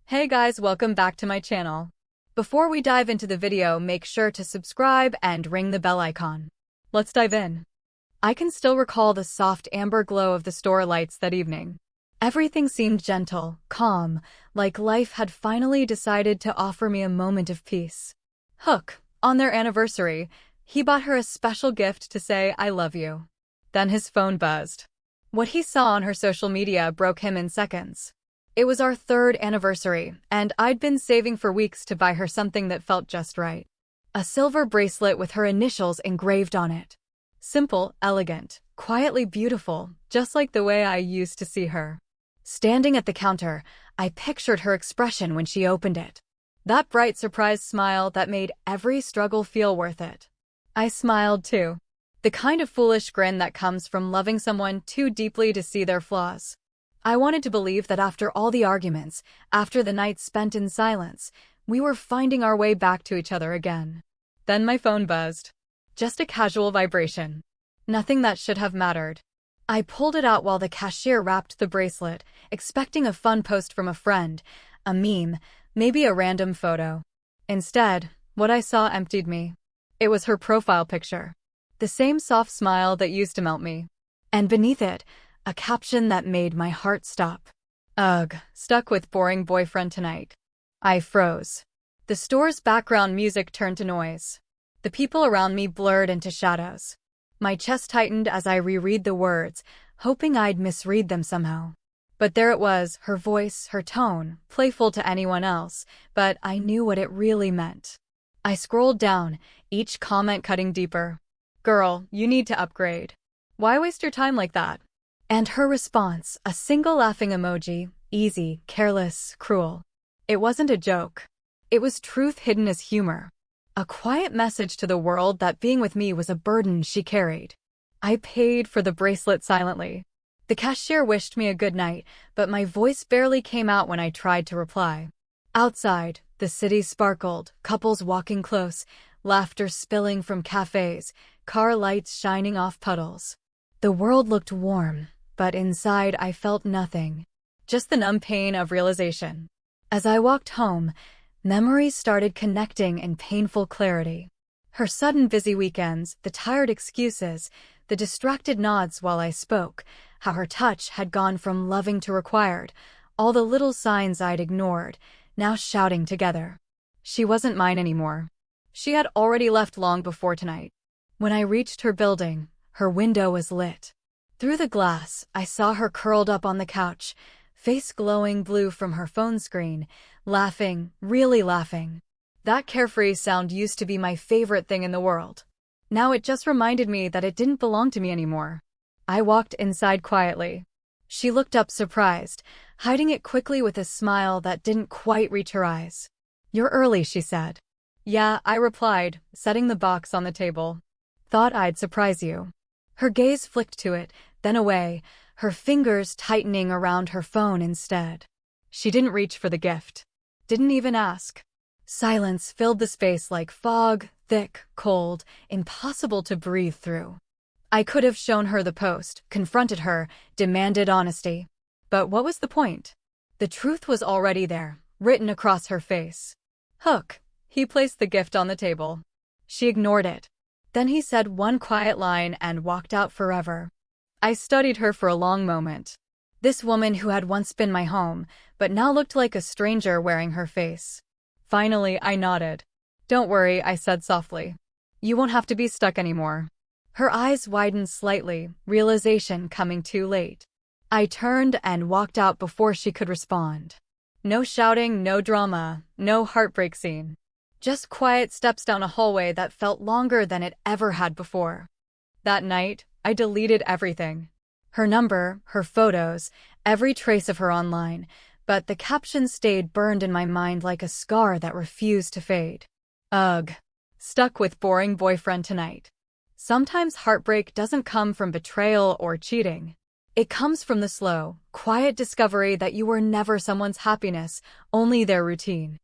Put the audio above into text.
Hey guys, welcome back to my channel. Before we dive into the video, make sure to subscribe and ring the bell icon. Let's dive in. I can still recall the soft amber glow of the store lights that evening. Everything seemed gentle, calm, like life had finally decided to offer me a moment of peace. Hook, on their anniversary, he bought her a special gift to say, "I love you." Then his phone buzzed. What he saw on her social media broke him in seconds. It was our third anniversary, and I'd been saving for weeks to buy her something that felt just right. A silver bracelet with her initials engraved on it. Simple, elegant, quietly beautiful, just like the way I used to see her. Standing at the counter, I pictured her expression when she opened it. That bright, surprised smile that made every struggle feel worth it. I smiled too. The kind of foolish grin that comes from loving someone too deeply to see their flaws. I wanted to believe that after all the arguments, after the nights spent in silence, we were finding our way back to each other again. Then my phone buzzed. Just a casual vibration. Nothing that should have mattered. I pulled it out while the cashier wrapped the bracelet, expecting a fun post from a friend, a meme, maybe a random photo. Instead, what I saw emptied me. It was her profile picture. The same soft smile that used to melt me. And beneath it, a caption that made my heart stop. Ugh, stuck with boring boyfriend tonight. I froze. The store's background music turned to noise. The people around me blurred into shadows. My chest tightened as I reread the words, hoping I'd misread them somehow. But there it was, her voice, her tone, playful to anyone else, but I knew what it really meant. I scrolled down, each comment cutting deeper. "Girl, you need to upgrade. Why waste your time like that?" And her response, a single laughing emoji, easy, careless, cruel. It wasn't a joke. It was truth hidden as humor. A quiet message to the world that being with me was a burden she carried. I paid for the bracelet silently. The cashier wished me a good night, but my voice barely came out when I tried to reply. Outside, the city sparkled, couples walking close, laughter spilling from cafes, car lights shining off puddles. The world looked warm, but inside I felt nothing. Just the numb pain of realization. As I walked home, memories started connecting in painful clarity. Her sudden busy weekends, the tired excuses, the distracted nods while I spoke, how her touch had gone from loving to required, all the little signs I'd ignored, now shouting together. She wasn't mine anymore. She had already left long before tonight. When I reached her building, her window was lit. Through the glass, I saw her curled up on the couch, face glowing blue from her phone screen, laughing, really laughing. That carefree sound used to be my favorite thing in the world. Now it just reminded me that it didn't belong to me anymore. I walked inside quietly. She looked up surprised, hiding it quickly with a smile that didn't quite reach her eyes. "You're early," she said. "Yeah," I replied, setting the box on the table. "Thought I'd surprise you." Her gaze flicked to it, then away, her fingers tightening around her phone instead. She didn't reach for the gift. Didn't even ask. Silence filled the space like fog, thick, cold, impossible to breathe through. I could have shown her the post, confronted her, demanded honesty. But what was the point? The truth was already there, written across her face. "Hook." He placed the gift on the table. She ignored it. Then he said one quiet line and walked out forever. I studied her for a long moment. This woman who had once been my home, but now looked like a stranger wearing her face. Finally, I nodded. "Don't worry," I said softly. "You won't have to be stuck anymore." Her eyes widened slightly, realization coming too late. I turned and walked out before she could respond. No shouting, no drama, no heartbreak scene. Just quiet steps down a hallway that felt longer than it ever had before. That night, I deleted everything. Her number, her photos, every trace of her online, but the caption stayed burned in my mind like a scar that refused to fade. Ugh. Stuck with boring boyfriend tonight. Sometimes heartbreak doesn't come from betrayal or cheating. It comes from the slow, quiet discovery that you were never someone's happiness, only their routine.